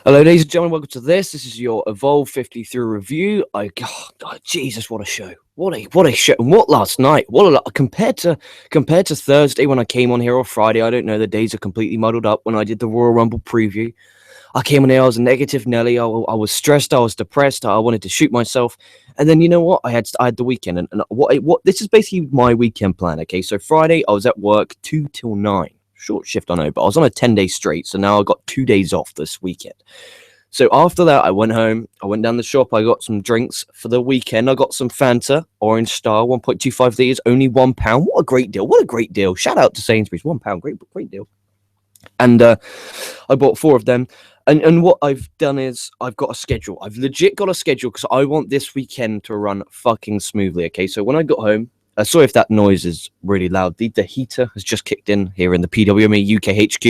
Hello, ladies and gentlemen. Welcome to this. This is your Evolve 53 review. Jesus, what a show! What a show! And what last night? Compared to Thursday when I came on here, or Friday. I don't know. The days are completely muddled up. When I did the Royal Rumble preview, I came on here. I was a negative Nelly. I was stressed. I was depressed. I wanted to shoot myself. And then you know what? I had the weekend, and what this is basically my weekend plan. Okay, so Friday I was at work 2 till 9. Short shift, I know, but I was on a 10-day straight, so now I got 2 days off this weekend. So after that, I went home. I went down the shop. I got some drinks for the weekend. I got some Fanta, Orange Star, 1.25 liters, only £1. What a great deal! What a great deal! Shout out to Sainsbury's, £1, great deal. And I bought 4 of them. And what I've done is I've got a schedule. I've legit got a schedule because I want this weekend to run fucking smoothly. Okay, so when I got home. Sorry if that noise is really loud. The heater has just kicked in here in the PWME UK HQ.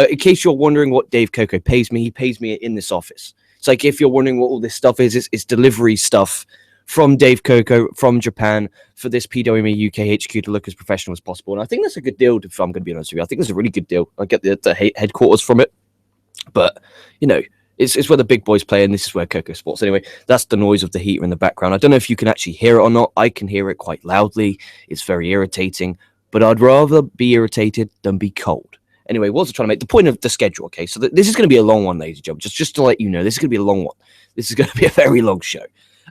In case you're wondering what Dave Coco pays me, he pays me in this office. It's like if you're wondering what all this stuff is, it's delivery stuff from Dave Coco from Japan for this PWME UK HQ to look as professional as possible. And I think that's a good deal, if I'm going to be honest with you. I think that's a really good deal. I get the headquarters from it. But, you know, it's where the big boys play, and this is where KocoSports. Anyway, that's the noise of the heater in the background. I don't know if you can actually hear it or not. I can hear it quite loudly. It's very irritating, but I'd rather be irritated than be cold. Anyway, what was I trying to make? The point of the schedule, okay? So this is going to be a long one, ladies and gentlemen. Just to let you know, this is going to be a long one. This is going to be a very long show.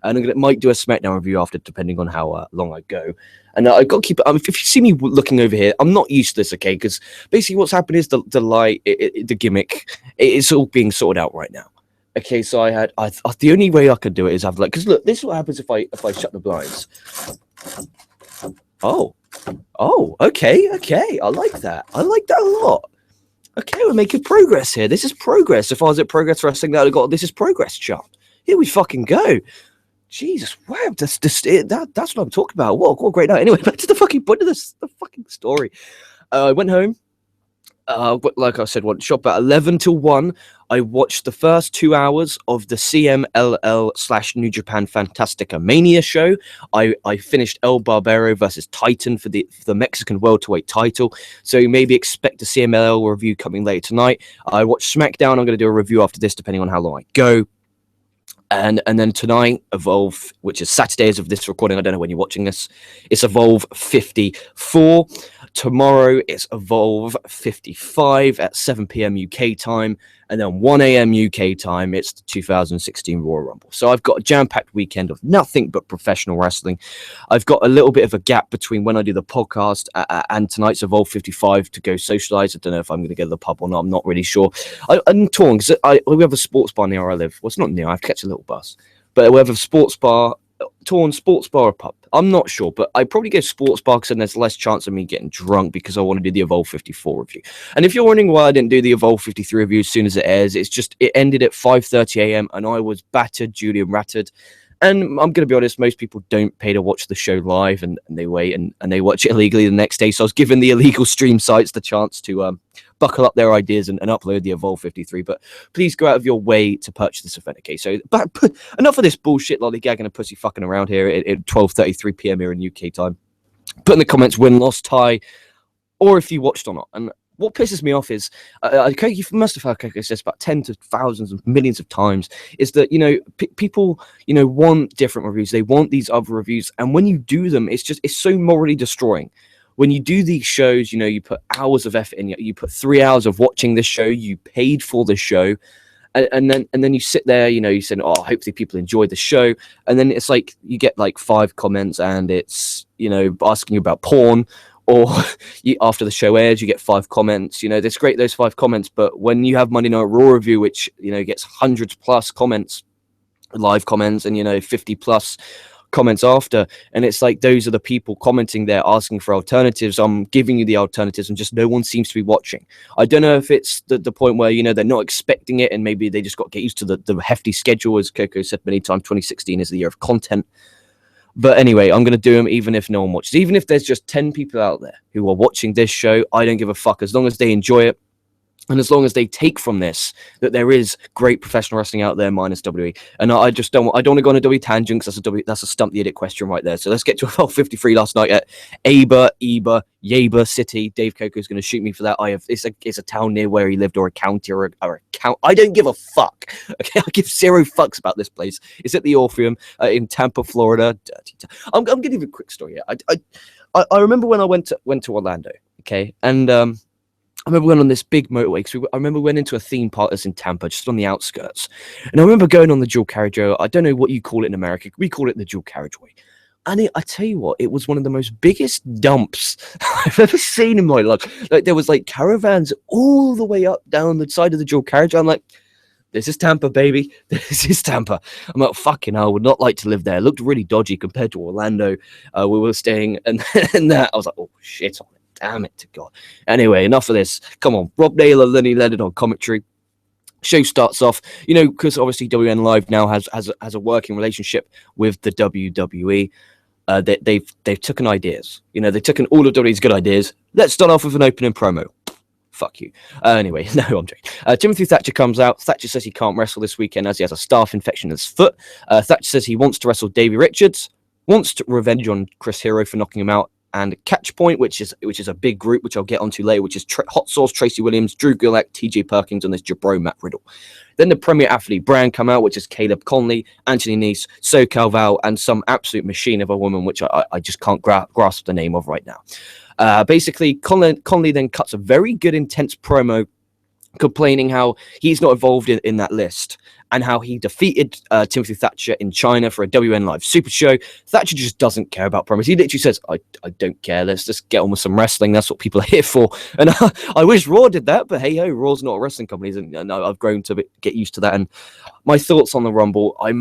And I might do a SmackDown review after, depending on how long I go. And I've got to keep it. If you see me looking over here, I'm not used to this, okay? Because basically what's happened is the light, the gimmick, it's all being sorted out right now. Okay, so the only way I could do it is have because look, this is what happens if I shut the blinds. Oh, okay, I like that a lot. Okay, we're making progress here. This is progress. If I was at Progress Wrestling, that would have got this is progress chart. Here we fucking go. Jesus, wow, that's what I'm talking about. What a great night. Anyway, back to the fucking point of the fucking story. I went home. Like I said, shop at 11 till 1. I watched the first 2 hours of the CMLL/New Japan Fantastica Mania show. I finished El Barbero versus Titan for the Mexican welterweight title. So you maybe expect a CMLL review coming later tonight. I watched SmackDown. I'm going to do a review after this, depending on how long I go. And then tonight, Evolve, which is Saturday as of this recording. I don't know when you're watching this. It's Evolve 54. Tomorrow, it's Evolve 55 at 7 p.m. UK time. And then 1 a.m. UK time, it's the 2016 Royal Rumble. So I've got a jam-packed weekend of nothing but professional wrestling. I've got a little bit of a gap between when I do the podcast and tonight's Evolve 55 to go socialize. I don't know if I'm going to go to the pub or not. I'm not really sure. I'm torn because we have a sports bar near where I live. Well, it's not near. I have to catch a little bus. But we have a sports bar, sports bar or pub. I'm not sure, but I probably go sports bar because then there's less chance of me getting drunk because I want to do the Evolve 54 review. And if you're wondering why I didn't do the Evolve 53 review as soon as it airs, it's just it ended at 5:30 a.m. and I was battered, Julian ratted. And I'm going to be honest, most people don't pay to watch the show live and they wait and they watch it illegally the next day. So I was giving the illegal stream sites the chance to buckle up their ideas and upload the Evolve 53. But please go out of your way to purchase this event, okay? So but enough of this bullshit lollygagging and pussy fucking around here at 12:33 p.m. here in UK time. Put in the comments win, loss, tie, or if you watched or not. And what pisses me off is, you must have heard Coco says about tens of thousands of millions of times, is that, people, want different reviews. They want these other reviews. And when you do them, it's so morally destroying. When you do these shows, you put hours of effort in, you put 3 hours of watching this show, you paid for the show. And then you sit there, you say, oh, hopefully people enjoy the show. And then it's like you get like 5 comments and it's, asking you about porn. Or after the show airs, you get 5 comments. It's great, those 5 comments. But when you have Monday Night Raw review, which, gets hundreds plus comments, live comments, and, 50 plus comments after. And it's like those are the people commenting there asking for alternatives. I'm giving you the alternatives and just no one seems to be watching. I don't know if it's the point where, they're not expecting it and maybe they just got to get used to the hefty schedule. As Coco said many times, 2016 is the year of content. But anyway, I'm going to do them even if no one watches. Even if there's just 10 people out there who are watching this show, I don't give a fuck. As long as they enjoy it, And as long as they take from this that there is great professional wrestling out there minus WWE, and I just don't want to go on a WWE tangent because that's a stump the idiot question right there. So let's get to Evolve 53 last night at Yaba City. Dave Coco is going to shoot me for that. It's a town near where he lived, or a county, or a count. I don't give a fuck. Okay, I give zero fucks about this place. It's at the Orpheum in Tampa, Florida. I'm going to give you a quick story here. I remember when I went to Orlando. Okay, and I remember going on this big motorway because I remember we went into a theme park that's in Tampa, just on the outskirts. And I remember going on the dual carriageway. I don't know what you call it in America. We call it the dual carriageway. And I tell you what, it was one of the most biggest dumps I've ever seen in my life. Like, there was like caravans all the way up down the side of the dual carriageway. I'm like, this is Tampa, baby. This is Tampa. I'm like, fucking hell, I would not like to live there. It looked really dodgy compared to Orlando. We were staying, and that I was like, oh shit on it. Damn it to God. Anyway, enough of this. Come on. Rob Naylor, then he led it on commentary. Show starts off, because obviously WN Live now has a working relationship with the WWE. They've taken ideas. They've taken all of WWE's good ideas. Let's start off with an opening promo. Fuck you. Anyway, no, I'm joking. Timothy Thatcher comes out. Thatcher says he can't wrestle this weekend as he has a staph infection in his foot. Thatcher says he wants to wrestle Davey Richards, wants to revenge on Chris Hero for knocking him out, and Catch Point, which is a big group, which I'll get onto later, which is Hot Sauce, Tracy Williams, Drew Gulak, TJ Perkins, and this Jabro Matt Riddle. Then the Premier Athlete brand come out, which is Caleb Conley, Anthony Nese, SoCal Val, and some absolute machine of a woman, which I just can't grasp the name of right now. Basically, Conley then cuts a very good, intense promo complaining how he's not involved in that list, and how he defeated Timothy Thatcher in China for a WN Live Super Show. Thatcher just doesn't care about promos. He literally says, I don't care. Let's just get on with some wrestling. That's what people are here for. And I wish Raw did that, but hey, Raw's not a wrestling company. And I've grown to get used to that. And my thoughts on the Rumble, I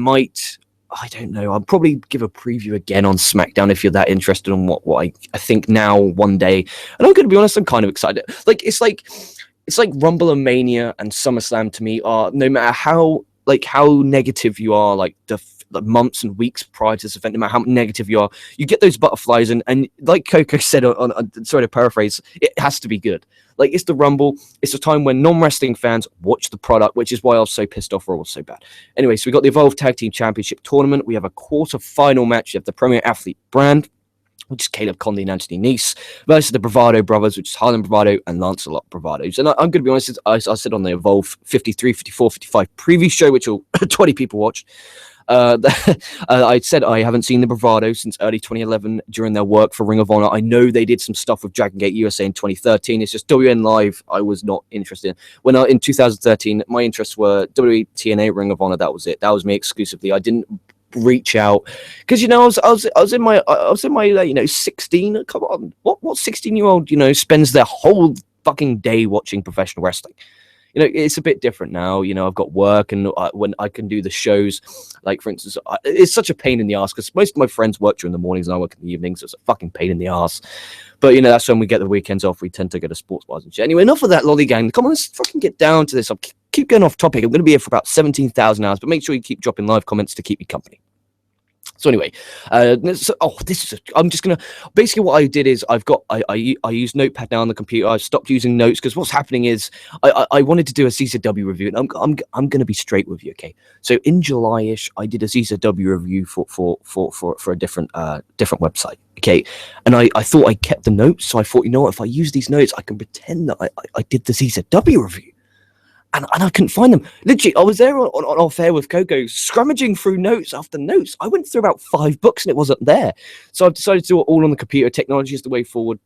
don't know. I'll probably give a preview again on SmackDown if you're that interested in what I think now one day. And I'm going to be honest, I'm kind of excited. It's like Rumble and Mania and SummerSlam to me are, no matter how negative you are, like the months and weeks prior to this event, no matter how negative you are, you get those butterflies, and like Coco said, sorry to paraphrase, it has to be good. Like, it's the Rumble, it's a time when non-wrestling fans watch the product, which is why I was so pissed off Raw was so bad. Anyway, so we got the Evolve Tag Team Championship Tournament. We have a quarter-final match. You have the Premier Athlete brand, which is Caleb Conley and Anthony Nese, versus the Bravado Brothers, which is Harlan Bravado and Lancelot Bravados. And I'm going to be honest, I said on the Evolve 53, 54, 55 preview show, which 20 people watched, I said I haven't seen the Bravado since early 2011 during their work for Ring of Honor. I know they did some stuff with Dragon Gate USA in 2013. It's just WN Live I was not interested in. When in 2013, my interests were WWE, TNA, Ring of Honor. That was it. That was me exclusively. I didn't reach out because I was in my 16. Come on, what 16-year-old spends their whole fucking day watching professional wrestling? It's a bit different now. I've got work, and when I can do the shows, like for instance, it's such a pain in the ass because most of my friends work during the mornings and I work in the evenings, so it's a fucking pain in the ass. But that's when we get the weekends off. We tend to go to sports bars and shit. Anyway, enough of that lollygang. Come on, let's fucking get down to this. I'll keep going off topic. I'm going to be here for about 17,000 hours, but make sure you keep dropping live comments to keep me company. So anyway, I'm just gonna basically what I did is I use Notepad now on the computer. I've stopped using notes because what's happening is I wanted to do a CZW review, and I'm gonna be straight with you, okay? So in July-ish, I did a CZW review for a different website, okay? And I thought I kept the notes, so I thought, if I use these notes, I can pretend that I did the CZW review. And I couldn't find them. Literally, I was there on off air with Coco, scrummaging through notes after notes. I went through about 5 books and it wasn't there. So I've decided to do it all on the computer. Technology is the way forward.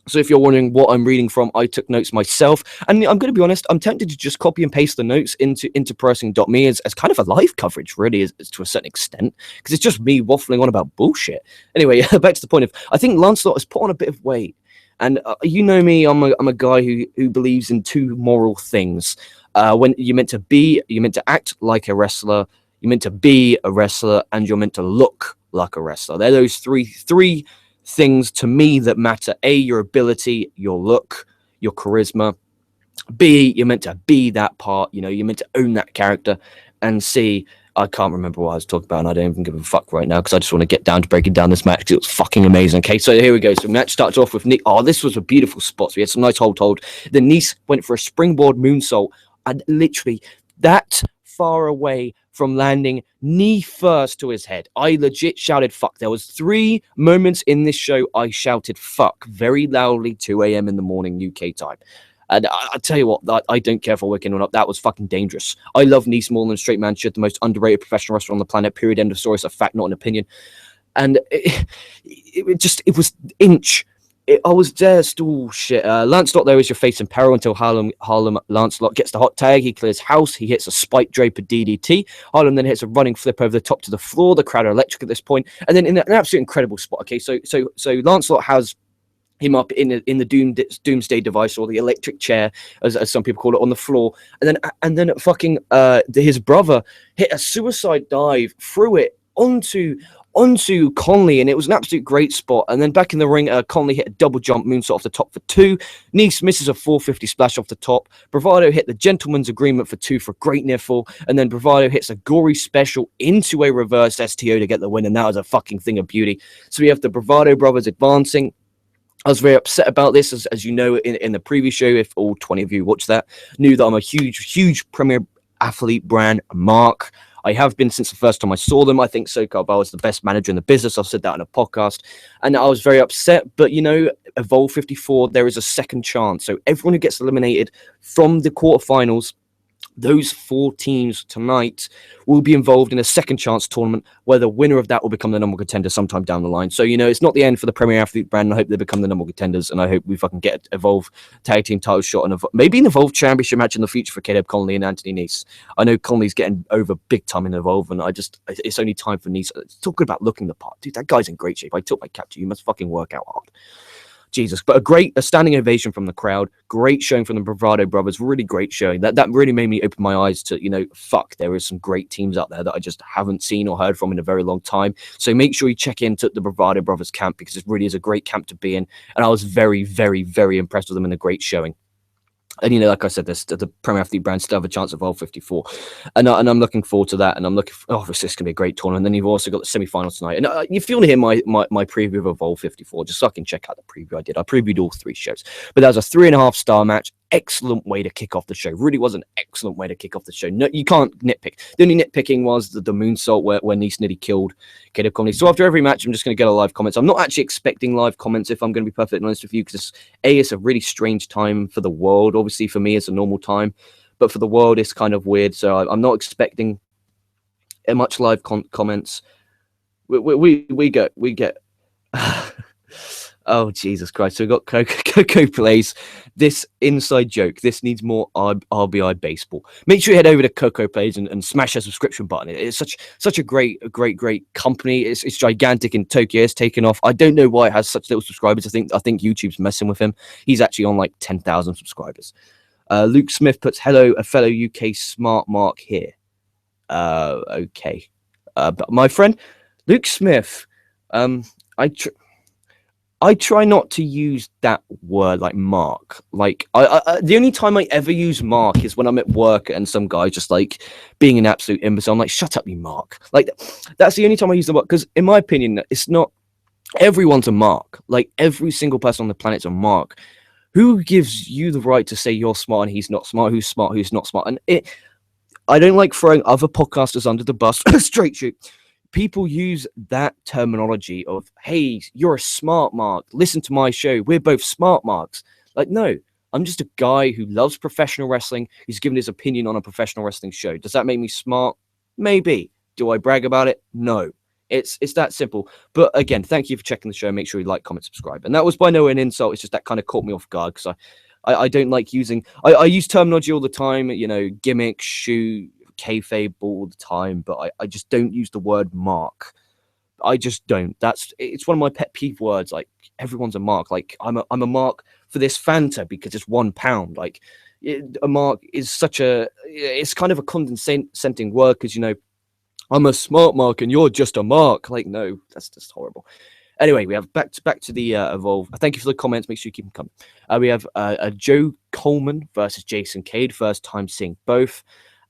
So if you're wondering what I'm reading from, I took notes myself. And I'm going to be honest, I'm tempted to just copy and paste the notes into ProWrestling.me as kind of a live coverage, really, as to a certain extent, because it's just me waffling on about bullshit. Anyway, back to the point of, I think Lancelot has put on a bit of weight. And you know me, I'm a guy who believes in two moral things. When you're meant to act like a wrestler, you're meant to be a wrestler, and you're meant to look like a wrestler. They're those three things to me that matter. A, your ability, your look, your charisma. B, you're meant to be that part. You're meant to own that character. And C, I can't remember what I was talking about, and I don't even give a fuck right now because I just want to get down to breaking down this match because it was fucking amazing. Okay, so here we go. So the match starts off with Nick. Oh, this was a beautiful spot. So we had some nice hold. Then Nice went for a springboard moonsault, and literally that far away from landing knee first to his head. I legit shouted fuck. There was 3 moments in this show I shouted fuck very loudly, 2 a.m. in the morning UK time. And I tell you what, I don't care if I work in or not. That was fucking dangerous. I love Nice more than Straight Man should. The most underrated professional wrestler on the planet. Period. End of story. It's a fact, not an opinion. And it was inch. I was just shit. Lancelot there is your face in peril until Harlem Lancelot gets the hot tag. He clears house. He hits a spike draper DDT. Harlem then hits a running flip over the top to the floor. The crowd are electric at this point. And then in an absolute incredible spot. Okay, so Lancelot has him up in the doomsday device, or the electric chair, as some people call it, on the floor, and then fucking his brother hit a suicide dive through it onto Conley, and it was an absolute great spot. And then back in the ring, Conley hit a double jump moonsault off the top for 2. Nice misses a 450 splash off the top. Bravado hit the gentleman's agreement for 2 for a great near fall, and then Bravado hits a gory special into a reverse STO to get the win, and that was a fucking thing of beauty. So we have the Bravado brothers advancing. I was very upset about this, as you know, in the previous show, if all 20 of you watched that, knew that I'm a huge Premier Athlete brand mark. I have been since the first time I saw them. I think SoCal Bell is the best manager in the business. I've said that on a podcast. And I was very upset. But, you know, Evolve 54, there is a second chance. So everyone who gets eliminated from the quarterfinals, those 4 teams tonight will be involved in a second chance tournament where the winner of that will become the number one contender sometime down the line. So, you know, it's not the end for the Premier Athlete brand. I hope they become the number one contenders, and I hope we fucking get Evolve tag team title shot and maybe an Evolve championship match in the future for Caleb Conley and Anthony Nice. I know Conley's getting over big time in Evolve, and it's only time for Nice. Talking about looking the part, dude, that guy's in great shape. I took my cap to you. You must fucking work out hard. Jesus, but a standing ovation from the crowd. Great showing from the Bravado brothers. Really great showing. That really made me open my eyes to, you know, fuck, there is some great teams out there that I just haven't seen or heard from in a very long time. So make sure you check into the Bravado brothers camp, because it really is a great camp to be in. And I was very impressed with them in a great showing. And, you know, like I said, the Premier Athlete brand still have a chance of Evolve 54. And I'm looking forward to that. And I'm looking for, this is going to be a great tournament. And then you've also got the semi-finals tonight. And if you want to hear my preview of Evolve 54, just so I can check out the preview I did. I previewed all 3 shows. But that was a 3.5-star match. Excellent way to kick off the show. Really was an excellent way to kick off the show. No, you can't nitpick. The only nitpicking was the moonsault where Nice nearly killed Caleb Conley. So after every match, I'm just going to get a live comments. I'm not actually expecting live comments, if I'm going to be perfectly honest with you, because it's a really strange time for the world. Obviously, for me, it's a normal time, but for the world, it's kind of weird. So I'm not expecting much live comments. We get. Oh, Jesus Christ. So we've got Coco plays this inside joke. This needs more RBI baseball. Make sure you head over to Coco Plays and smash that subscription button. It's such a great company. It's gigantic in Tokyo. It's taken off. I don't know why it has such little subscribers. I think YouTube's messing with him. He's actually on like 10,000 subscribers. Luke Smith puts, hello, a fellow UK smart mark here. Okay. But my friend, Luke Smith, I try not to use that word, like mark. Like the only time I ever use mark is when I'm at work and some guy just like being an absolute imbecile. I'm like, shut up, you mark. Like that's the only time I use the word, because in my opinion, it's not everyone's a mark. Like every single person on the planet's a mark. Who gives you the right to say you're smart and he's not smart? Who's smart? Who's not smart? And I don't like throwing other podcasters under the bus. Straight shoot. People use that terminology of, hey, you're a smart mark. Listen to my show. We're both smart marks. Like, no, I'm just a guy who loves professional wrestling. He's given his opinion on a professional wrestling show. Does that make me smart? Maybe. Do I brag about it? No. It's that simple. But again, thank you for checking the show. Make sure you like, comment, subscribe. And that was by no way an insult. It's just that kind of caught me off guard, because I don't like using... I use terminology all the time, you know, gimmick, shoe, kayfabe all the time, but I just don't use the word mark. I just don't. It's one of my pet peeve words. Like, everyone's a mark. Like, I'm a mark for this Fanta because it's £1. Like, a mark is it's kind of a condescending word, because, you know, I'm a smart mark and you're just a mark. Like, no, that's just horrible. Anyway, we have back to the Evolve. Thank you for the comments. Make sure you keep them coming. We have Joe Coleman versus Jason Cade. First time seeing both.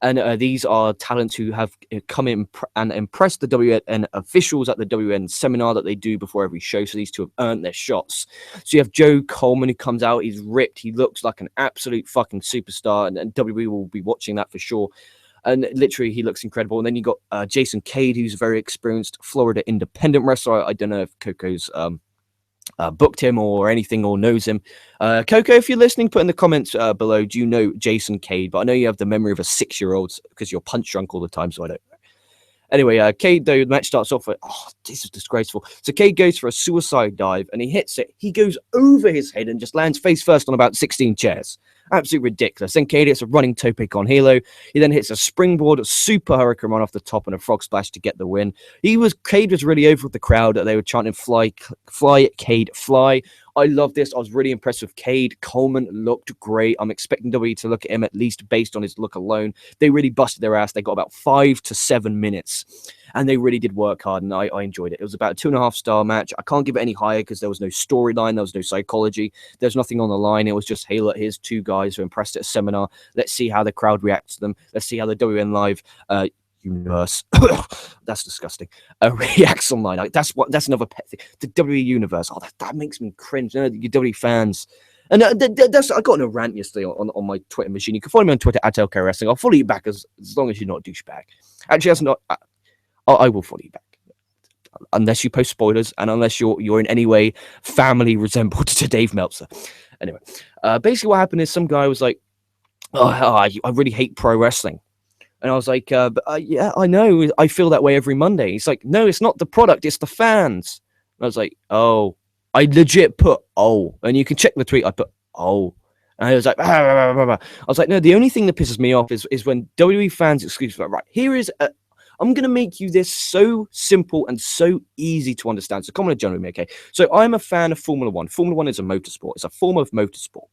And these are talents who have come in and impressed the WN officials at the WN seminar that they do before every show. So these two have earned their shots. So you have Joe Coleman, who comes out, he's ripped, he looks like an absolute fucking superstar, and WWE will be watching that for sure. And literally, he looks incredible. And then you got Jason Cade, who's a very experienced Florida independent wrestler. I don't know if Coco's booked him or anything or knows him. Coco, if you're listening, put in the comments below, do you know Jason Cade? But I know you have the memory of a 6-year-old because you're punch drunk all the time, so I don't know. Anyway, Cade, though, the match starts off with, oh, this is disgraceful. So Cade goes for a suicide dive and he hits it. He goes over his head and just lands face first on about 16 chairs. Absolutely ridiculous. Then Cade hits a running tope con hilo. He then hits a springboard, a super hurricane run off the top, and a frog splash to get the win. Cade was really over with the crowd. They were chanting, fly, Cade, fly. I love this. I was really impressed with Cade. Coleman looked great. I'm expecting WWE to look at him at least based on his look alone. They really busted their ass. They got about 5 to 7 minutes. And they really did work hard, and I enjoyed it. It was about a 2.5-star match. I can't give it any higher because there was no storyline, there was no psychology, there's nothing on the line. It was just, hey, look, here's two guys who impressed at a seminar. Let's see how the crowd reacts to them. Let's see how the WN Live universe, that's disgusting, reacts online. Like, that's another pet thing. The WWE universe, that makes me cringe. You know, the WWE fans. And I got in a rant yesterday on my Twitter machine. You can follow me on Twitter at LK Wrestling. I'll follow you back as long as you're not a douchebag. Actually, that's not. I will follow you back, unless you post spoilers and unless you're in any way family resembled to Dave Meltzer. Anyway, basically what happened is some guy was like, I really hate pro wrestling. And I was like, yeah, I know. I feel that way every Monday. He's like, no, it's not the product. It's the fans. And I was like, oh. I legit put, oh. And you can check the tweet. I put, oh. And I was like, I was like, no, the only thing that pisses me off is when WWE fans excuse me, right, here is I'm going to make you this so simple and so easy to understand. So come on, generally, okay? So I'm a fan of Formula One. Formula One is a motorsport. It's a form of motorsport.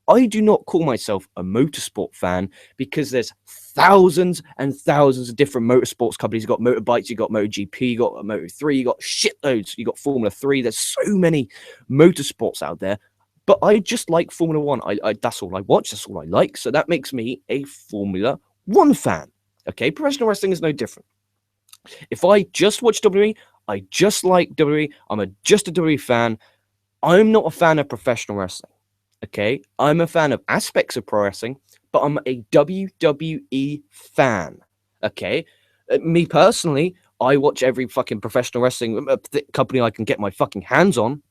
I do not call myself a motorsport fan because there's thousands and thousands of different motorsports companies. You've got motorbikes, you've got MotoGP, you've got Moto3, you've got shitloads, you've got Formula 3. There's so many motorsports out there. But I just like Formula One. I that's all I watch. That's all I like. So that makes me a Formula One fan. Okay, professional wrestling is no different. If I just watch WWE, I just like WWE. I'm just a WWE fan. I'm not a fan of professional wrestling. Okay, I'm a fan of aspects of pro wrestling, but I'm a WWE fan. Okay, me personally, I watch every fucking professional wrestling company I can get my fucking hands on.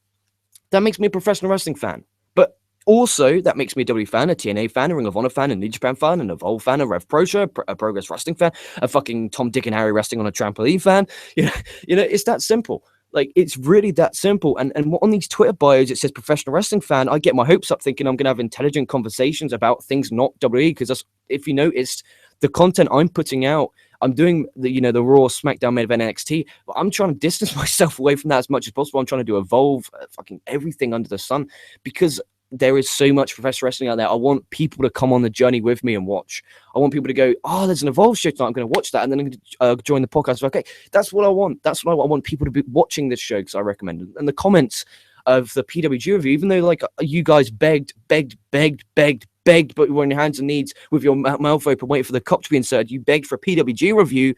That makes me a professional wrestling fan. But also, that makes me a WWE fan, a TNA fan, a Ring of Honor fan, a New Japan fan, an Evolve fan, a Rev Pro Show, a Progress Wrestling fan, a fucking Tom, Dick, and Harry Wrestling on a Trampoline fan. You know, it's that simple. Like, it's really that simple. And on these Twitter bios, it says professional wrestling fan. I get my hopes up thinking I'm going to have intelligent conversations about things not WWE, because if you noticed, the content I'm putting out, I'm doing the Raw, SmackDown, main event, NXT, but I'm trying to distance myself away from that as much as possible. I'm trying to do Evolve, fucking everything under the sun, because there is so much professional wrestling out there. I want people to come on the journey with me and watch. I want people to go, oh, there's an Evolve show tonight. I'm going to watch that. And then I'm going to join the podcast. Okay, that's what I want. That's what I want. I want people to be watching this show because I recommend it. And the comments of the PWG review, even though like you guys begged, but you were on your hands and knees with your mouth open, waiting for the cop to be inserted. You begged for a PWG review.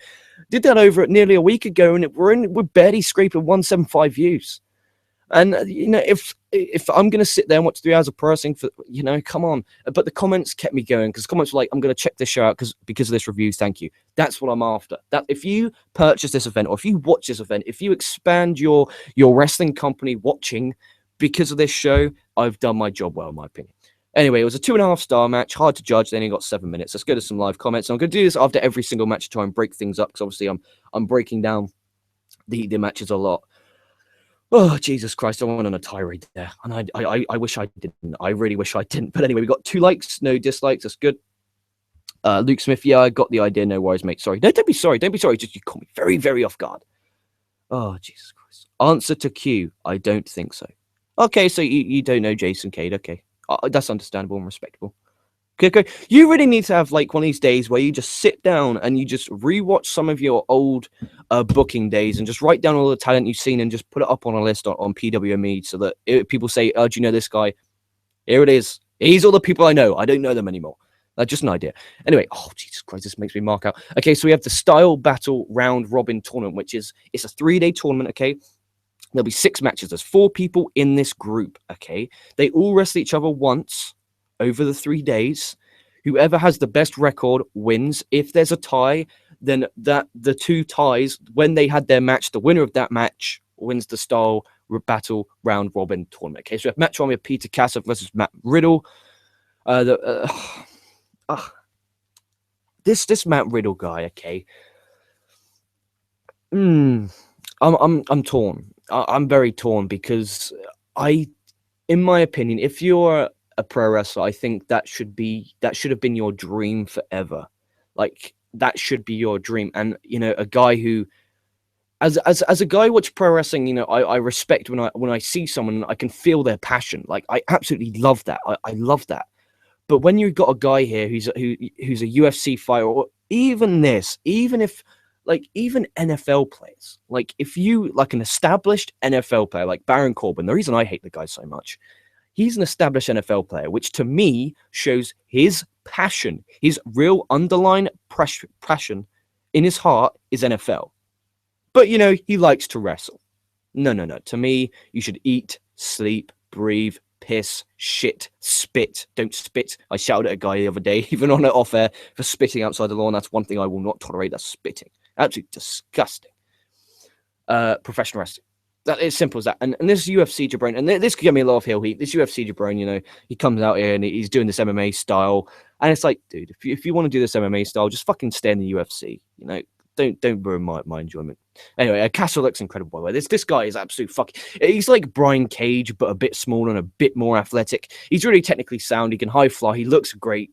Did that over nearly a week ago, and we're barely scraping 175 views. And if I'm going to sit there and watch 3 hours of pro wrestling for, come on. But the comments kept me going, because comments were like, I'm going to check this show out because of this review. Thank you. That's what I'm after. That if you purchase this event, or if you watch this event, if you expand your wrestling company watching because of this show, I've done my job well, in my opinion. Anyway, it was a 2.5-star match, hard to judge. They only got 7 minutes. Let's go to some live comments. I'm going to do this after every single match to try and break things up, because obviously I'm breaking down the matches a lot. Oh, Jesus Christ, I went on a tirade there. And I wish I didn't. I really wish I didn't. But anyway, we got 2 likes, no dislikes. That's good. Luke Smith, yeah, I got the idea. No worries, mate. Sorry. No, don't be sorry. Don't be sorry. Just you caught me very, very off guard. Oh, Jesus Christ. Answer to Q. I don't think so. Okay, so you don't know Jason Cade. Okay. That's understandable and respectable. Okay. You really need to have like one of these days where you just sit down and you just rewatch some of your old booking days and just write down all the talent you've seen and just put it up on a list on PWME, so that people say, oh, do you know this guy? Here it is. He's all the people I know. I don't know them anymore. Just an idea. Anyway, oh, Jesus Christ, this makes me mark out. Okay, so we have the Style Battle Round Robin Tournament, which is, it's a 3-day tournament, okay? There'll be 6 matches. There's 4 people in this group, okay? They all wrestle each other once over the 3 days. Whoever has the best record wins. If there's a tie, then the 2 ties, when they had their match, the winner of that match wins the Style Battle Round Robin Tournament. Okay, so we have match 1 with Peter Casa versus Matt Riddle. This Matt Riddle guy, okay. I'm torn. I'm very torn because in my opinion, if you're a pro wrestler, I think that should have been your dream forever. Like, that should be your dream. And a guy who, as a guy who watches pro wrestling, I respect when I see someone, I can feel their passion. Like, I absolutely love that. I love that. But when you've got a guy here who's a UFC fighter, or even NFL players, like if you like an established NFL player like Baron Corbin, the reason I hate the guy so much, he's an established NFL player, which to me shows his passion, his real underlying passion in his heart is NFL. But he likes to wrestle. No. To me, you should eat, sleep, breathe, piss, shit, spit. Don't spit. I shouted at a guy the other day, even on it off air, for spitting outside the lawn. That's one thing I will not tolerate. That's spitting. Absolutely disgusting. Professional wrestling. That is simple as that. And this UFC jabroni, and this could get me a lot of heel heat. This UFC jabroni, he comes out here and he's doing this MMA style, and it's like, dude, if you want to do this MMA style, just fucking stay in the UFC. Don't ruin my enjoyment. Anyway, Castle looks incredible, by the way. This guy is absolute fucking. He's like Brian Cage, but a bit smaller and a bit more athletic. He's really technically sound. He can high fly. He looks great.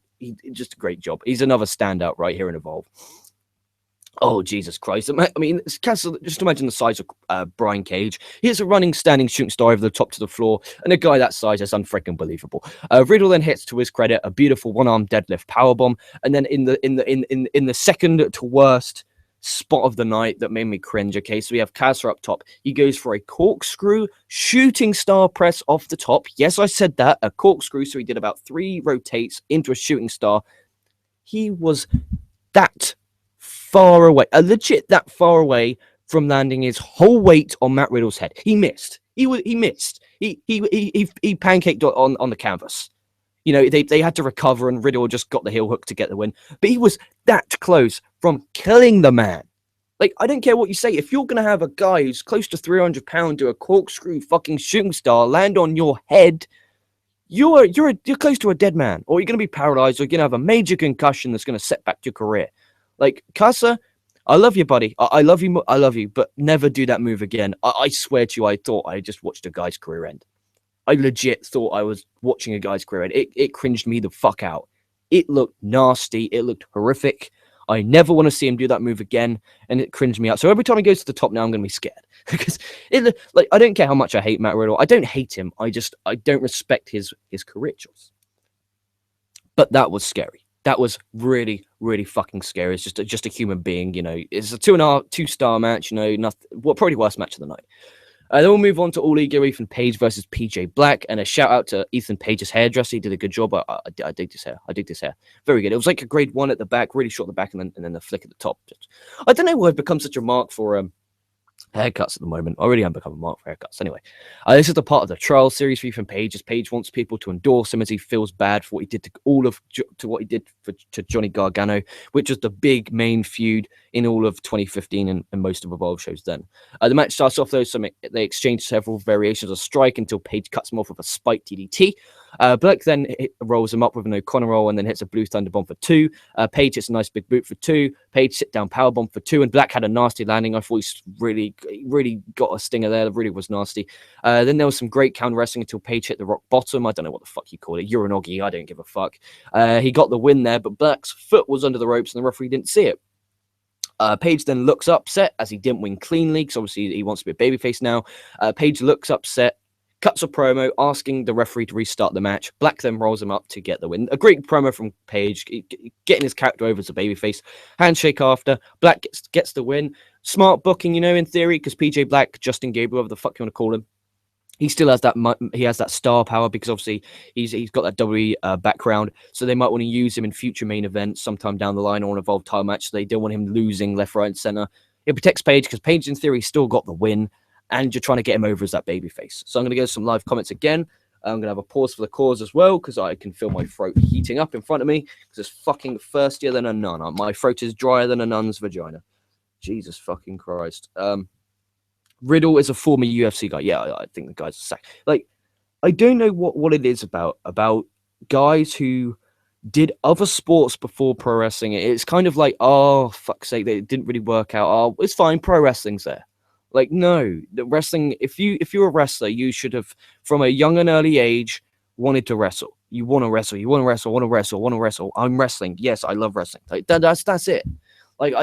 Just a great job. He's another standout right here in Evolve. Oh, Jesus Christ. I mean, Castle, just imagine the size of Brian Cage. He has a running, standing shooting star over the top to the floor, and a guy that size is unfreaking believable. Riddle then hits, to his credit, a beautiful one-arm deadlift powerbomb, and then in the second to worst spot of the night that made me cringe. Okay, so we have Kazra up top. He goes for a corkscrew shooting star press off the top. Yes, I said that, a corkscrew. So he did about 3 rotates into a shooting star. He was that far away, legit that far away from landing his whole weight on Matt Riddle's head. He missed. He missed. He pancaked on the canvas. They had to recover, and Riddle just got the heel hook to get the win. But he was that close from killing the man. Like, I don't care what you say. If you're going to have a guy who's close to 300 pounds do a corkscrew fucking shooting star land on your head, you're close to a dead man. Or you're going to be paralyzed, or you're going to have a major concussion that's going to set back your career. Like, Casa, I love you, buddy. I love you, but never do that move again. I swear to you, I thought I just watched a guy's career end. I legit thought I was watching a guy's career end. It cringed me the fuck out. It looked nasty. It looked horrific. I never want to see him do that move again, and it cringed me out. So every time he goes to the top now, I'm going to be scared. Because, I don't care how much I hate Matt Riddle. I don't hate him. I don't respect his career choice. But that was scary. That was really, really fucking scary. It's just a human being, It's a 2-star match, nothing. Probably worst match of the night. Then we'll move on to All Ego Ethan Page versus PJ Black, and a shout out to Ethan Page's hairdresser. He did a good job. I dig this hair. Very good. It was like a grade 1 at the back, really short at the back, and then the flick at the top. I don't know why I've become such a mark for haircuts at the moment. I really am becoming a mark for haircuts. Anyway, this is the part of the trial series for Ethan Page, as Page wants people to endorse him as he feels bad for what he did to what he did to Johnny Gargano, which was the big main feud in all of 2015 and most of Evolve shows then. The match starts off though, so they exchange several variations of strike until Page cuts him off with a spike DDT. Black then rolls him up with an O'Connor roll and then hits a Blue Thunder Bomb for 2. Page hits a nice big boot for 2. Page sit down power bomb for 2, and Black had a nasty landing. I thought he really got a stinger there. It really was nasty. Then there was some great counter wrestling until Page hit the rock bottom. I don't know what the fuck you call it. Uranogi. I don't give a fuck. He got the win there, but Black's foot was under the ropes and the referee didn't see it. Page then looks upset as he didn't win cleanly, because obviously he wants to be a babyface now. Page looks upset, cuts a promo asking the referee to restart the match. Black then rolls him up to get the win. A great promo from Page, getting his character over as a babyface. Handshake after. Black gets the win. Smart booking, in theory, because PJ Black, Justin Gabriel, whatever the fuck you want to call him, he still has that he has that star power because obviously he's got that WWE background, so they might want to use him in future main events sometime down the line or an evolved title match. So they don't want him losing left, right, and center. It protects Paige because Paige, in theory, still got the win, and you're trying to get him over as that babyface. So I'm going to go some live comments again. I'm going to have a pause for the cause as well because I can feel my throat heating up in front of me because it's fucking thirstier than a nun. My throat is drier than a nun's vagina. Jesus fucking Christ. Riddle is a former UFC guy. Yeah, I think the guy's a sack. Like, I don't know what it is about guys who did other sports before pro wrestling. It's kind of like, oh, fuck's sake, it didn't really work out. Oh, it's fine, pro wrestling's there. Like, no, the wrestling, if you're a wrestler, you should have, from a young and early age, wanted to wrestle. You want to wrestle. You want to wrestle, want to wrestle, want to wrestle. I'm wrestling. Yes, I love wrestling. Like, that's it. Like,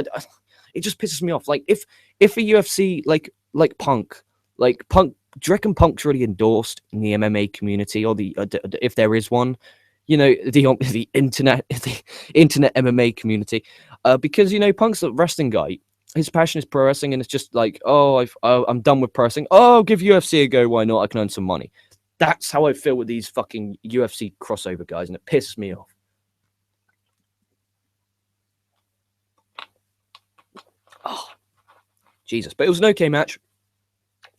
it just pisses me off. Like, if a UFC, like Punk, do you reckon Punk's really endorsed in the MMA community or if there is one, you know, the internet MMA community, because, you know, Punk's a wrestling guy. His passion is pro wrestling, and it's just like, oh, I'm done with pro wrestling. Oh, I'll give UFC a go. Why not? I can earn some money. That's how I feel with these fucking UFC crossover guys, and it pisses me off. Oh, Jesus. But it was an okay match.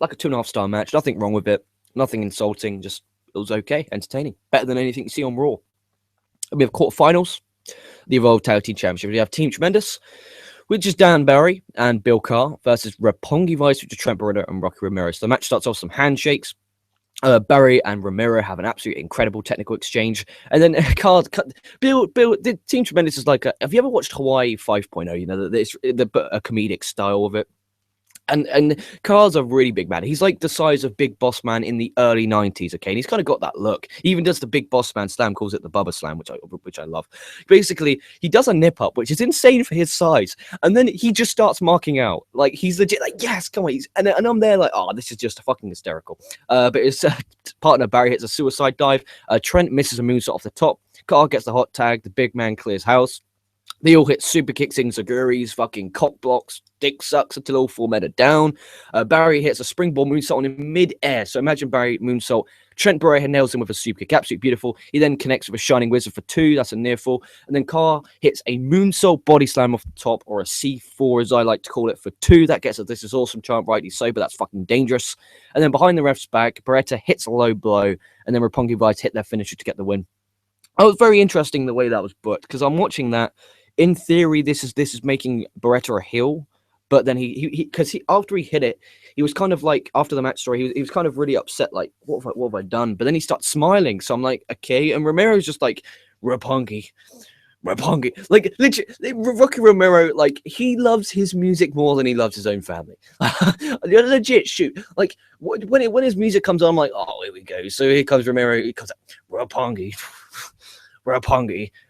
Like a 2.5-star match. Nothing wrong with it. Nothing insulting. Just, it was okay. Entertaining. Better than anything you see on Raw. We have quarterfinals. The Evolved Tag Team Championship. We have Team Tremendous, which is Dan Barry and Bill Carr versus Roppongi Vice, which is Trent Beretta and Rocky Romero. So the match starts off some handshakes. Barry and Romero have an absolutely incredible technical exchange. And then Bill, the Team Tremendous is like, have you ever watched Hawaii 5.0? You know, there's a comedic style of it. And Carl's a really big man. He's like the size of Big Boss Man in the early 90s, okay? And he's kind of got that look. He even does the Big Boss Man slam, calls it the Bubba Slam, which I love. Basically, he does a nip up, which is insane for his size. And then he just starts marking out. Like, he's legit like, yes, come on. And I'm there like, oh, this is just fucking hysterical. But his partner, Barry, hits a suicide dive. Trent misses a moonsault off the top. Carl gets the hot tag. The big man clears house. They all hit super kicks, inzaguris, fucking cock blocks, dick sucks until all 4 men are down. Barry hits a springboard moonsault on him mid-air. So imagine Barry moonsault. Trent Beretta nails him with a super kick. Absolutely beautiful. He then connects with a Shining Wizard for 2. That's a near fall. And then Carr hits a moonsault body slam off the top, or a C4 as I like to call it, for 2. That gets us this is awesome chant, rightly so, but that's fucking dangerous. And then behind the ref's back, Beretta hits a low blow. And then Roppongi Vice hit their finisher to get the win. It was very interesting the way that was booked, because I'm watching that. In theory, this is making Beretta a heel, but then he after he hit it, he was kind of like, after the match story, he was kind of really upset, like, what have I done? But then he starts smiling, so I'm like, okay. And Romero's just like, Roppongi, like literally, Rocky Romero, like, he loves his music more than he loves his own family. Legit, shoot. Like, when his music comes on, I'm like, oh, here we go. So here comes Romero. He comes out, Roppongi.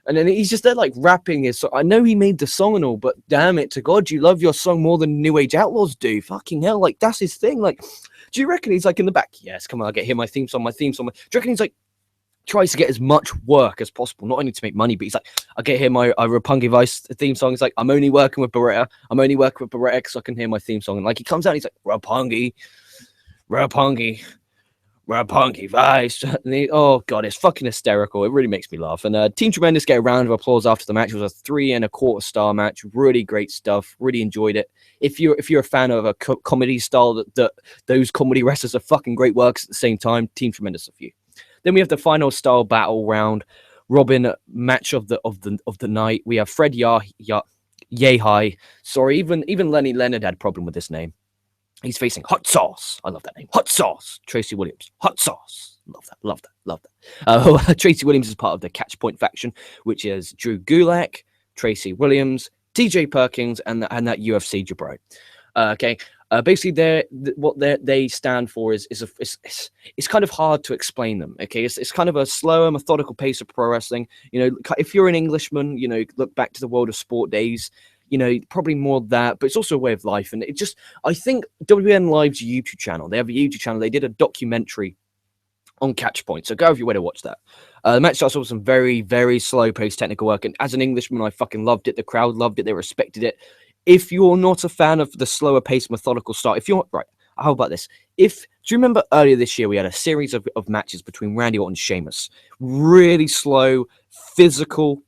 And then he's just there like rapping his song. I know he made the song and all, but damn it to God, you love your song more than New Age Outlaws do. Fucking hell, like, that's his thing. Like, do you reckon he's like in the back? Yes, come on, I get here, my theme song. Do you reckon he's like tries to get as much work as possible, not only to make money, but he's like, I get here my Roppongi Vice theme song. He's like, I'm only working with Beretta because I can hear my theme song. And like, he comes out and he's like, Roppongi Vice. Oh god, it's fucking hysterical. It really makes me laugh. And Team Tremendous get a round of applause after the match. It was a 3.25-star match. Really great stuff. Really enjoyed it. If you're a fan of a comedy style that those comedy wrestlers are fucking great works at the same time, Team Tremendous of you. Then we have the final style battle round robin match of the night. We have Fred Yehai. Sorry, even Lenny Leonard had a problem with this name. He's facing Hot Sauce. I love that name. Hot Sauce. Tracy Williams. Hot Sauce. Love that. Tracy Williams is part of the Catch Point faction, which is Drew Gulak, Tracy Williams, TJ Perkins, and that UFC jabron. Okay. Basically, what they stand for is it's kind of hard to explain them. Okay, it's kind of a slower, methodical pace of pro wrestling. You know, if you're an Englishman, you know, look back to the World of Sport days. You know, probably more that, but it's also a way of life. And it just, I think WN Live's YouTube channel, they have a YouTube channel. They did a documentary on Catch Point. So go over your way to watch that. The match starts off with some very, very slow paced technical work. And as an Englishman, I fucking loved it. The crowd loved it. They respected it. If you're not a fan of the slower paced methodical style, if you're right, how about this? Do you remember earlier this year we had a series of matches between Randy Orton and Sheamus? Really slow, physical,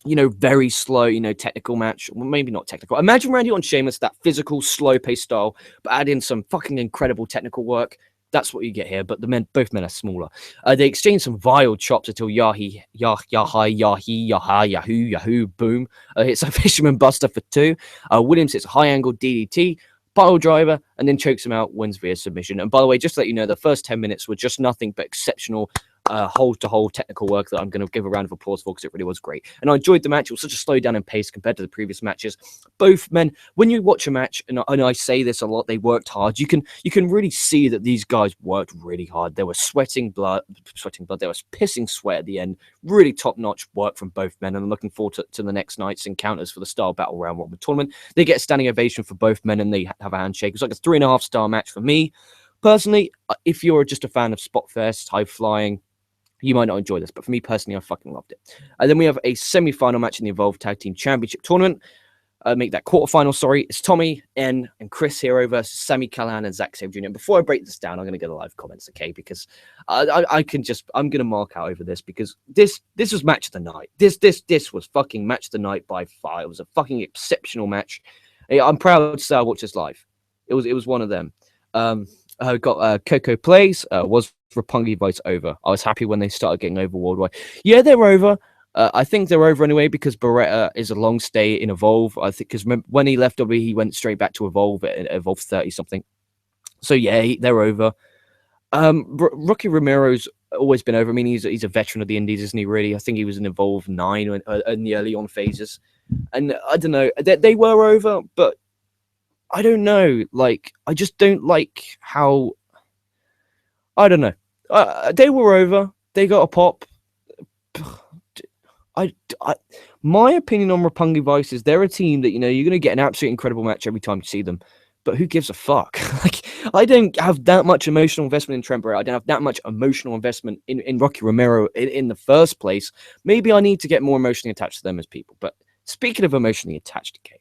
very slow, technical match. Well, maybe not technical. Imagine Randy Orton and Sheamus, that physical, slow-paced style, but add in some fucking incredible technical work. That's what you get here, but both men are smaller. They exchange some vile chops until Yahi, Yahoo, boom. Hits a Fisherman Buster for 2. Williams hits a high-angle DDT, pile driver, and then chokes him out, wins via submission. And by the way, just to let you know, the first 10 minutes were just nothing but exceptional hold-to-hold technical work that I'm going to give a round of applause for because it really was great. And I enjoyed the match. It was such a slow down in pace compared to the previous matches. Both men, when you watch a match, and I say this a lot, they worked hard. You can really see that these guys worked really hard. They were sweating blood. They were pissing sweat at the end. Really top-notch work from both men. And I'm looking forward to the next night's encounters for the Star Battle Round Robin tournament. They get a standing ovation for both men and they have a handshake. It's like a 3.5-star match for me. Personally, if you're just a fan of spot fest, high flying, you might not enjoy this, but for me personally, I fucking loved it. And then we have a semi-final match in the Evolve Tag Team Championship Tournament. Make that quarterfinal, sorry. It's Tommy N and Chris Hero versus Sami Callihan and Zack Sabre Jr. And before I break this down, I'm going to go to live comments, okay? Because I'm going to mark out over this because this was match of the night. This was fucking match of the night by far. It was a fucking exceptional match. I'm proud to say I watched this live. It was one of them. Got Coco Plays, was Roppongi Vice over. I was happy when they started getting over worldwide. Yeah, they're over. I think they're over anyway because Beretta is a long stay in Evolve. I think because when he left WWE, he went straight back to Evolve at Evolve 30 something. So yeah, they're over. Rocky Romero's always been over. I mean, he's a veteran of the Indies, isn't he? Really, I think he was in Evolve 9 in the early on phases, and I don't know. They were over, but I don't know. Like, I just don't like how. I don't know. They were over. They got a pop. My opinion on Roppongi Vice is they're a team that, you're going to get an absolutely incredible match every time you see them. But who gives a fuck? Like, I don't have that much emotional investment in Trent Barrett. I don't have that much emotional investment in Rocky Romero in the first place. Maybe I need to get more emotionally attached to them as people. But speaking of emotionally attached, okay,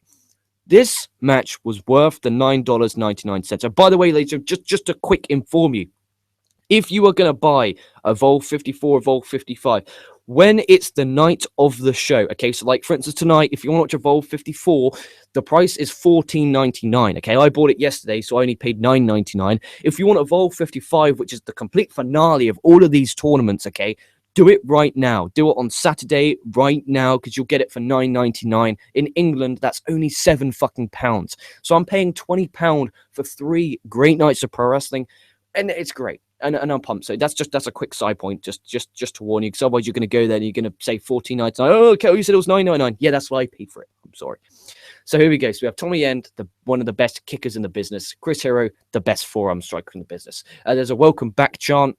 this match was worth the $9.99. And by the way, ladies, just to quick inform you, if you are going to buy Evolve 54, Evolve 55, when it's the night of the show, okay, so like for instance tonight, if you want to watch Evolve 54, the price is $14.99. Okay, I bought it yesterday, so I only paid $9.99. If you want Evolve 55, which is the complete finale of all of these tournaments, okay, do it right now. Do it on Saturday right now because you'll get it for $9.99. In England, that's only £7 fucking pounds. So I'm paying £20 for 3 great nights of pro wrestling, and it's great. And I'm pumped. So that's a quick side point, just to warn you, because otherwise you're going to go there and you're going to say $14.99. Oh, okay, you said it was $9.99. Yeah, that's what I paid for it. I'm sorry. So here we go. So we have Tommy End, one of the best kickers in the business. Chris Hero, the best forearm striker in the business. There's a welcome back chant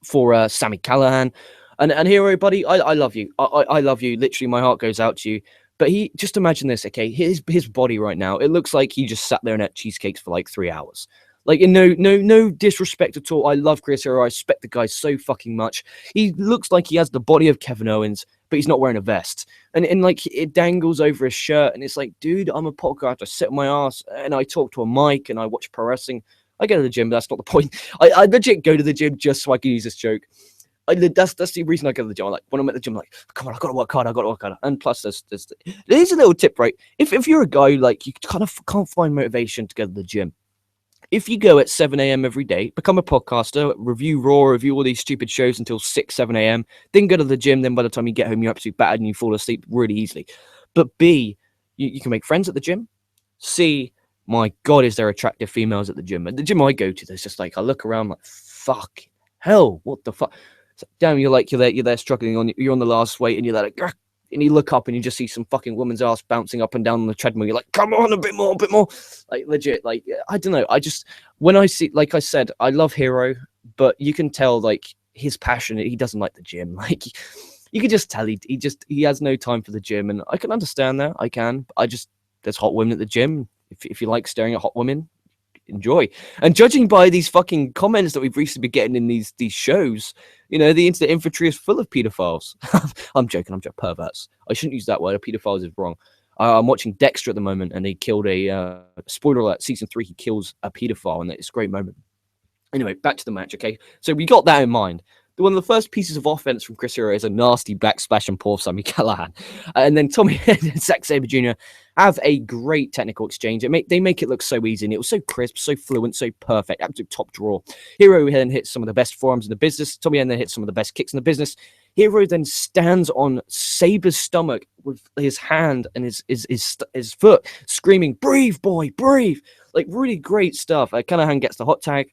for Sami Callihan. And Hero, buddy, I love you. I love you. Literally, my heart goes out to you. But just imagine this, okay? His body right now, it looks like he just sat there and ate cheesecakes for like 3 hours. Like, no disrespect at all. I love Chris Hero. I respect the guy so fucking much. He looks like he has the body of Kevin Owens, but he's not wearing a vest. And like, it dangles over his shirt. And it's like, dude, I'm a podcast. I sit on my ass and I talk to a mic and I watch pro wrestling. I go to the gym, but that's not the point. I legit go to the gym just so I can use this joke. That's the reason I go to the gym. Like, when I'm at the gym, I'm like, come on, I gotta work hard. And plus, there's a little tip, right? If you're a guy who, like, you kind of can't find motivation to go to the gym, if you go at 7 a.m. every day, become a podcaster, review Raw, review all these stupid shows until 6, 7 a.m., then go to the gym, then by the time you get home, you're absolutely battered and you fall asleep really easily. But B, you can make friends at the gym. C, my God, is there attractive females at the gym? At the gym I go to, there's just like, I look around like, fuck, hell, what the fuck? So, damn, you're there struggling, you're on the last weight, and you're like, grr, and you look up and you just see some fucking woman's ass bouncing up and down on the treadmill. You're like, come on, a bit more. Like, legit, like, I don't know. When I see, like I said, I love Hero, but you can tell, like, his passion, he doesn't like the gym. Like, you can just tell he has no time for the gym. And I can understand that. I can. There's hot women at the gym. If you like staring at hot women, enjoy. And judging by these fucking comments that we've recently been getting in these shows, the internet infantry is full of pedophiles. I'm joking, perverts. I shouldn't use that word. Pedophiles is wrong. I'm watching Dexter at the moment, and he killed spoiler alert, season 3, he kills a pedophile, and it's a great moment. Anyway, back to the match, okay? So we got that in mind. One of the first pieces of offense from Chris Hero is a nasty back splash and paw of Sami Callihan. And then Tommy and Zack Sabre Jr. have a great technical exchange. They make it look so easy, and it was so crisp, so fluent, so perfect, absolute top draw. Hero then hits some of the best forearms in the business. Tommy then hits some of the best kicks in the business. Hero then stands on Sabre's stomach with his hand and his foot, screaming, "Breathe, boy, breathe!" Like, really great stuff. Callihan gets the hot tag.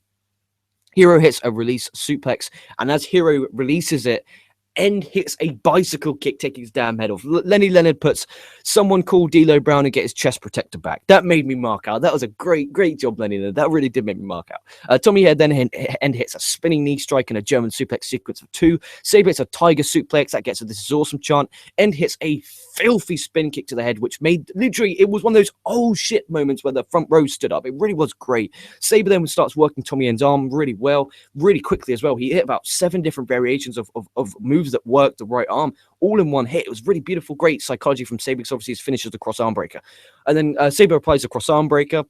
Hero hits a release suplex, and as Hero releases it, End hits a bicycle kick, taking his damn head off. Lenny Leonard puts someone called D'Lo Brown and get his chest protector back. That made me mark out. That was a great job, Lenny Leonard. That really did make me mark out. Tommy Head then End hits a spinning knee strike and a German suplex sequence of 2. Sabre hits a tiger suplex. That gets a "This is awesome" chant. End hits a filthy spin kick to the head, which made, literally, it was one of those oh shit moments where the front row stood up. It really was great. Sabre then starts working Tommy End's arm really well, really quickly as well. He hit about 7 different variations of moves that worked the right arm all in one hit. It was really beautiful, great psychology from Sabre, because obviously his finish is the cross arm breaker. And then Sabre applies the cross arm breaker,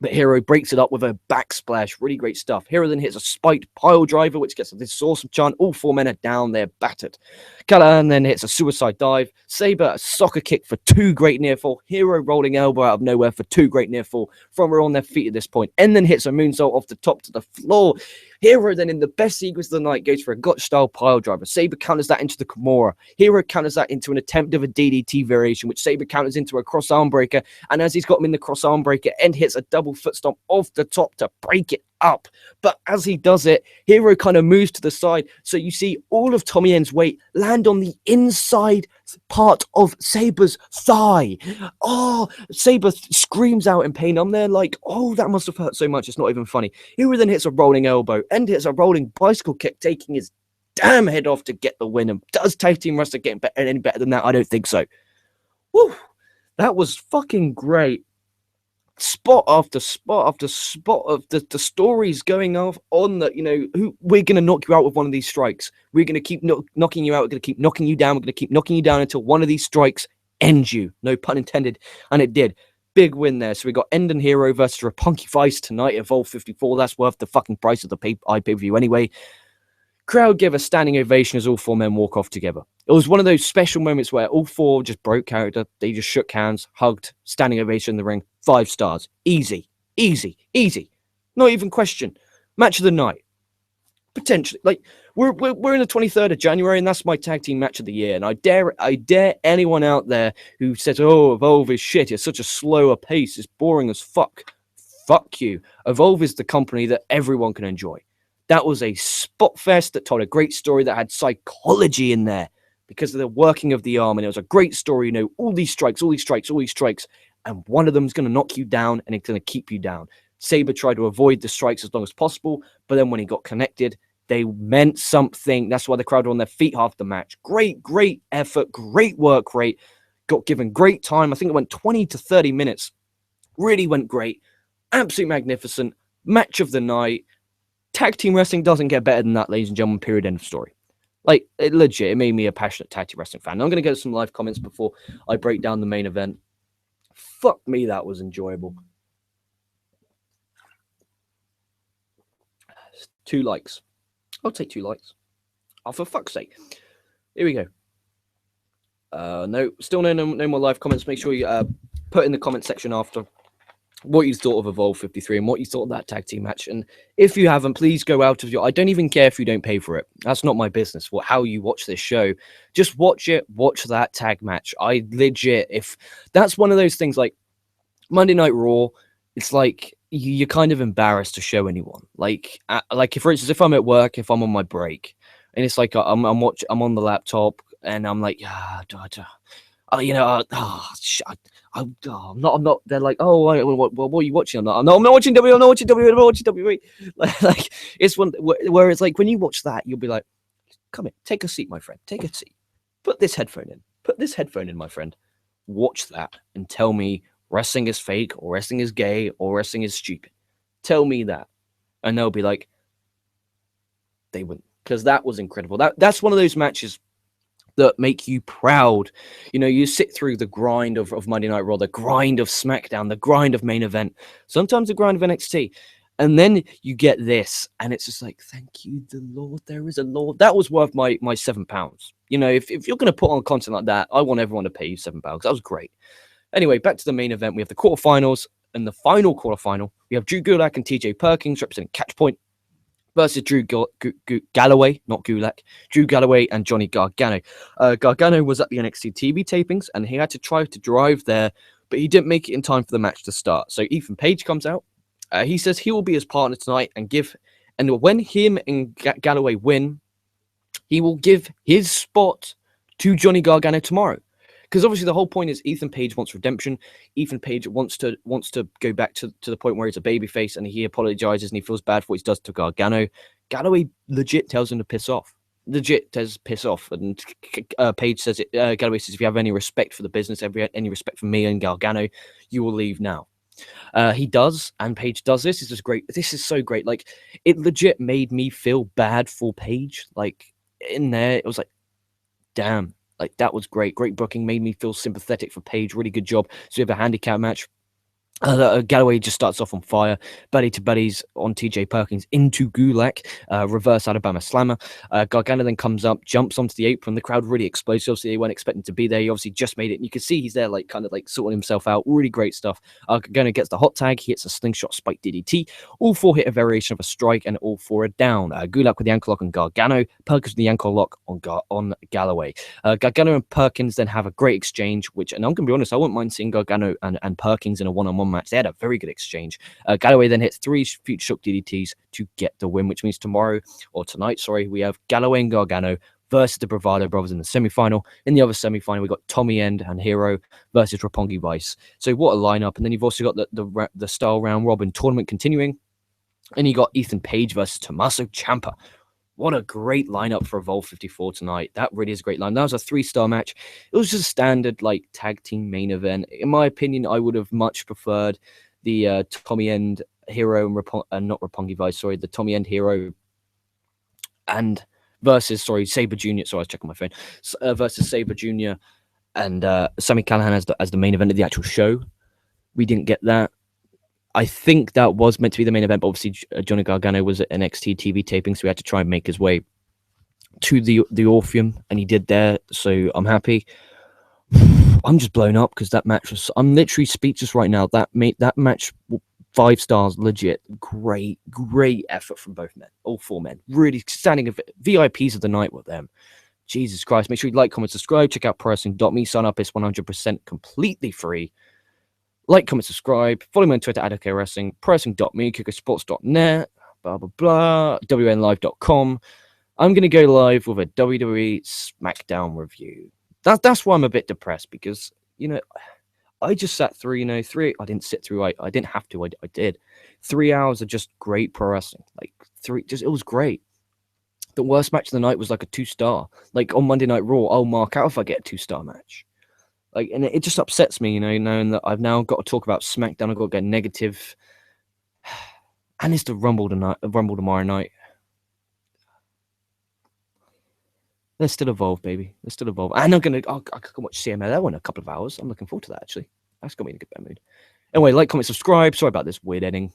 but Hero breaks it up with a back splash. Really great stuff. Hero then hits a spiked pile driver, which gets this awesome chant. All 4 men are down. They're battered. Callihan then hits a suicide dive. Sabre a soccer kick for 2 great near fall. Hero rolling elbow out of nowhere for 2 great near fall. From her on their feet at this point. And then hits a moonsault off the top to the floor. Hero then, in the best sequence of the night, goes for a Gotch-style pile driver. Sabre counters that into the Kimura. Hero counters that into an attempt of a DDT variation, which Sabre counters into a cross arm breaker. And as he's got him in the cross arm breaker, End hits a double foot stomp off the top to break it up. But as he does it, Hero kind of moves to the side, so you see all of Tommy End's weight land on the inside part of Sabre's thigh. Oh, Sabre screams out in pain. I'm there like, oh, that must have hurt so much, it's not even funny. Hero then hits a rolling elbow. End hits a rolling bicycle kick, taking his damn head off to get the win. And does tag team wrestling get any better than that? I don't think so. Woo, that was fucking great. Spot after spot after spot of the stories going off on that, we're going to knock you out with one of these strikes. We're going to keep knocking you out. We're going to keep knocking you down. We're going to keep knocking you down until one of these strikes ends you. No pun intended. And it did. Big win there. So we got End and Hero versus Roppongi Vice tonight at Evolve 54. That's worth the fucking price of the IPPV anyway. Crowd give a standing ovation as all 4 men walk off together. It was one of those special moments where all 4 just broke character. They just shook hands, hugged, standing ovation in the ring. 5 stars. Easy. Easy. Easy. Not even question. Match of the night. Potentially. Like, we're in the 23rd of January, and that's my tag team match of the year. And I dare anyone out there who says, oh, Evolve is shit, it's such a slower pace, it's boring as fuck. Fuck you. Evolve is the company that everyone can enjoy. That was a spot fest that told a great story that had psychology in there because of the working of the arm. And it was a great story, all these strikes, and one of them is going to knock you down and it's going to keep you down. Sabre tried to avoid the strikes as long as possible, but then when he got connected, they meant something. That's why the crowd were on their feet half the match. Great effort, great work rate, got given great time. I think it went 20 to 30 minutes. Really went great. Absolutely magnificent. Match of the night. Tag team wrestling doesn't get better than that, ladies and gentlemen. Period. End of story. Like, legit, it made me a passionate tag team wrestling fan. I'm going to get some live comments before I break down the main event. Fuck me, that was enjoyable. 2 likes. I'll take 2 likes. Oh, for fuck's sake. Here we go. No, still no more live comments. Make sure you put in the comment section after what you thought of Evolve 53 and what you thought of that tag team match. And if you haven't, please go out of your... I don't even care if you don't pay for it. That's not my business. How you watch this show. Just watch it. Watch that tag match. I legit... If that's one of those things like Monday Night Raw, it's like you're kind of embarrassed to show anyone. Like for instance, if I'm at work, if I'm on my break, and it's like I'm on the laptop and I'm like, I'm not. They're like, oh, what are you watching? I'm not watching WWE. I'm not watching WWE. I'm not watching WWE. Like it's one where it's like when you watch that, you'll be like, come in, take a seat, my friend, take a seat. Put this headphone in. Put this headphone in, my friend. Watch that and tell me wrestling is fake or wrestling is gay or wrestling is stupid. Tell me that, and they'll be like, they wouldn't, because that was incredible. That's one of those matches. that make you proud. You know, you sit through the grind of Monday Night Raw, the grind of SmackDown, the grind of main event, sometimes the grind of NXT. And then you get this, and it's just like, thank you, the Lord. There is a Lord. That was worth my £7. You know, if you're going to put on content like that, I want everyone to pay you £7. That was great. Anyway, back to the main event. We have the quarterfinals. And the final quarterfinal, we have Drew Gulak and TJ Perkins representing Catchpoint versus Galloway, not Gulak, Drew Galloway and Johnny Gargano. Gargano was at the NXT TV tapings, and he had to try to drive there, but he didn't make it in time for the match to start. So Ethan Page comes out. He says he will be his partner tonight and when him and Galloway win, he will give his spot to Johnny Gargano tomorrow. Because obviously the whole point is Ethan Page wants redemption. Ethan Page wants to go back to the point where he's a babyface, and he apologizes and he feels bad for what he does to Gargano. Galloway legit tells him to piss off. Legit says piss off. And Page says it. Galloway says, if you have any respect for the business, any respect for me and Gargano, you will leave now. He does, and Page does this. This is great. This is so great. Like, it legit made me feel bad for Page. Like, in there, it was like, damn. Like, that was great. Great booking. Made me feel sympathetic for Page. Really good job. So we have a handicap match. Galloway just starts off on fire. Belly to bellies on TJ Perkins into Gulak. Reverse Alabama Slammer. Gargano then comes up, jumps onto the apron. The crowd really explodes. Obviously, they weren't expecting to be there. He obviously just made it. And you can see he's there, like, kind of like sorting himself out. Really great stuff. Gargano gets the hot tag. He hits a slingshot spike DDT. All four hit a variation of a strike, and all four are down. Gulak with the ankle lock on Gargano. Perkins with the ankle lock on Galloway. Gargano and Perkins then have a great exchange, and I'm going to be honest, I wouldn't mind seeing Gargano and Perkins in a one-on-one match. They had a very good exchange. Galloway then hits 3 future shock DDTs to get the win, which means tonight, we have Galloway and Gargano versus the Bravado Brothers in the semi-final. In the other semi-final, we got Tommy End and Hero versus Roppongi Vice. So what a lineup. And then you've also got the style round robin tournament continuing. And you got Ethan Page versus Tommaso Ciampa. What a great lineup for Evolve 54 tonight. That really is a great line. That was a 3-star match. It was just a standard, like, tag team main event. In my opinion, I would have much preferred the Tommy End Hero and not Roppongi Vice, the Tommy End Hero and versus, Sabre Jr. Sorry, I was checking my phone. Versus Sabre Jr. and Sami Callihan as the main event of the actual show. We didn't get that. I think that was meant to be the main event, but obviously Johnny Gargano was at NXT TV taping, so he had to try and make his way to the Orpheum, and he did there, so I'm happy. I'm just blown up because that match was... I'm literally speechless right now. That match, 5 stars, legit. Great effort from both men, all 4 men. Really standing VIPs of the night with them. Jesus Christ. Make sure you like, comment, subscribe. Check out ProWrestling.me. Sign up. It's 100% completely free. Like, comment, subscribe. Follow me on Twitter at KocoWrestling, ProWrestling.me, KocoSports.net, blah, blah, blah, WNLive.com. I'm going to go live with a WWE SmackDown review. That's why I'm a bit depressed, because, I just sat through, I didn't sit through, I didn't have to, I did. 3 hours of just great pro wrestling. It was great. The worst match of the night was like a 2-star. Like, on Monday Night Raw, I'll mark out if I get a 2-star match. Like, and it just upsets me, knowing that I've now got to talk about SmackDown. I've got to go negative. And it's the Rumble tomorrow night. Let's still evolve, baby. Let's still evolve. And I can watch CMLL in a couple of hours. I'm looking forward to that, actually. That's got me in a good mood. Anyway, like, comment, subscribe. Sorry about this weird ending.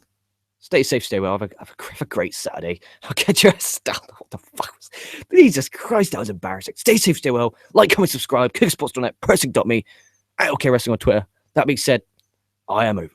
Stay safe, stay well. Have a great Saturday. I'll catch you. What the fuck was... Jesus Christ, that was embarrassing. Stay safe, stay well. Like, comment, subscribe. KocoSports.net, ProWrestling.me, at KocoWrestling on Twitter. That being said, I am over.